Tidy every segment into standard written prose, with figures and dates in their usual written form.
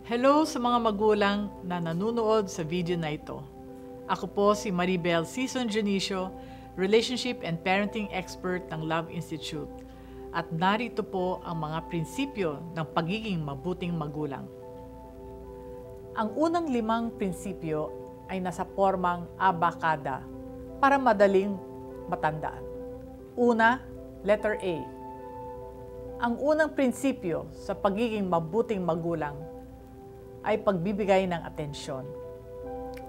Hello sa mga magulang na nanonood sa video na ito. Ako po si Maribel Sison Dionisio, Relationship and Parenting Expert ng Love Institute. At narito po ang mga prinsipyo ng pagiging mabuting magulang. Ang unang 5 prinsipyo ay nasa formang abakada para madaling matandaan. Una, letter A. Ang unang prinsipyo sa pagiging mabuting magulang ay pagbibigay ng atensyon.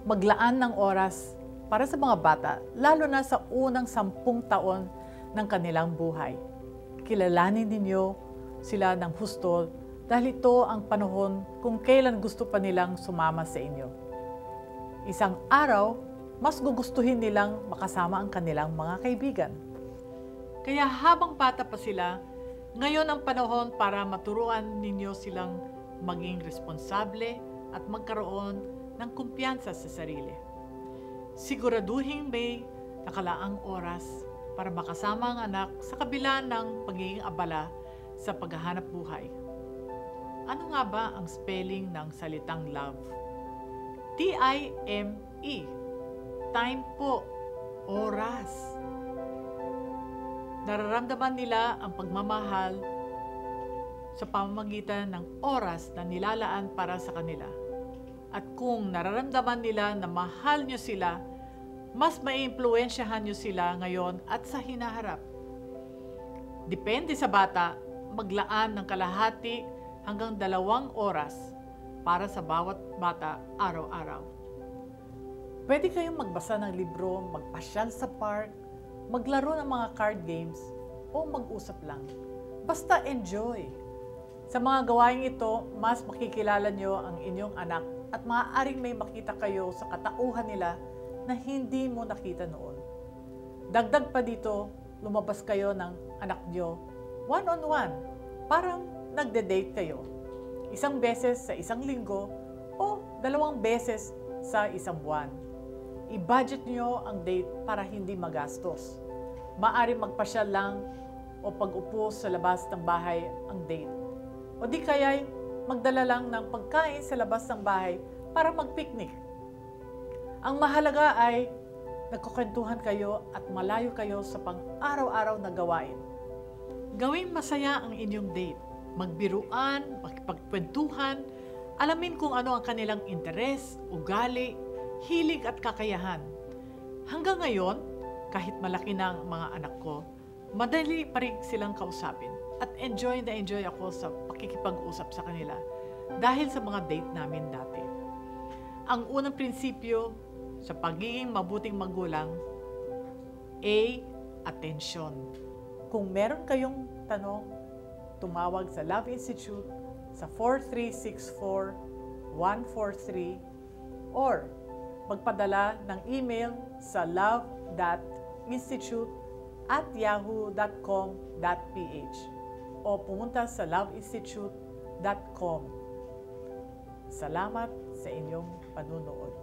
Maglaan ng oras para sa mga bata, lalo na sa unang 10 taon ng kanilang buhay. Kilalanin ninyo sila ng husto dahil ito ang panahon kung kailan gusto pa nilang sumama sa inyo. Isang araw, mas gugustuhin nilang makasama ang kanilang mga kaibigan. Kaya habang bata pa sila, ngayon ang panahon para maturuan ninyo silang maging responsable at magkaroon ng kumpiyansa sa sarili. Siguraduhin may nakalaang oras para makasama ang anak sa kabila ng pagiging abala sa paghahanap buhay. Ano nga ba ang spelling ng salitang love? T-I-M-E. Time po. Oras. Nararamdaman nila ang pagmamahal sa pamamagitan ng oras na nilalaan para sa kanila. At kung nararamdaman nila na mahal nyo sila, mas maiimpluwensyahan nyo sila ngayon at sa hinaharap. Depende sa bata, maglaan ng kalahati hanggang 2 oras para sa bawat bata araw-araw. Pwede kayong magbasa ng libro, magpasyal sa park, maglaro ng mga card games, o mag-usap lang. Basta enjoy! Sa mga gawaing ito, mas makikilala nyo ang inyong anak at maaaring may makita kayo sa katauhan nila na hindi mo nakita noon. Dagdag pa dito, lumabas kayo ng anak nyo one-on-one, parang nagde-date kayo. 1 beses sa 1 linggo o 2 beses sa 1 buwan. I-budget nyo ang date para hindi magastos. Maaaring magpasyal lang o pag-upo sa labas ng bahay ang date. O di kaya'y magdala lang ng pagkain sa labas ng bahay para mag-picnic. Ang mahalaga ay nagkukwentuhan kayo at malayo kayo sa pang-araw-araw na gawain. Gawing masaya ang inyong date. Magbiruan, makipagkwentuhan, alamin kung ano ang kanilang interes, ugali, hilig at kakayahan. Hanggang ngayon, kahit malaki na ang mga anak ko, madali pa rin silang kausapin. At enjoy na enjoy ako sa pakikipag-usap sa kanila dahil sa mga date namin dati. Ang unang prinsipyo sa pagiging mabuting magulang, A. Atensyon. Kung meron kayong tanong, tumawag sa Love Institute sa 4364-143 or magpadala ng email sa love.institute@yahoo.com.ph o pumunta sa loveinstitute.com. Salamat sa inyong panunood.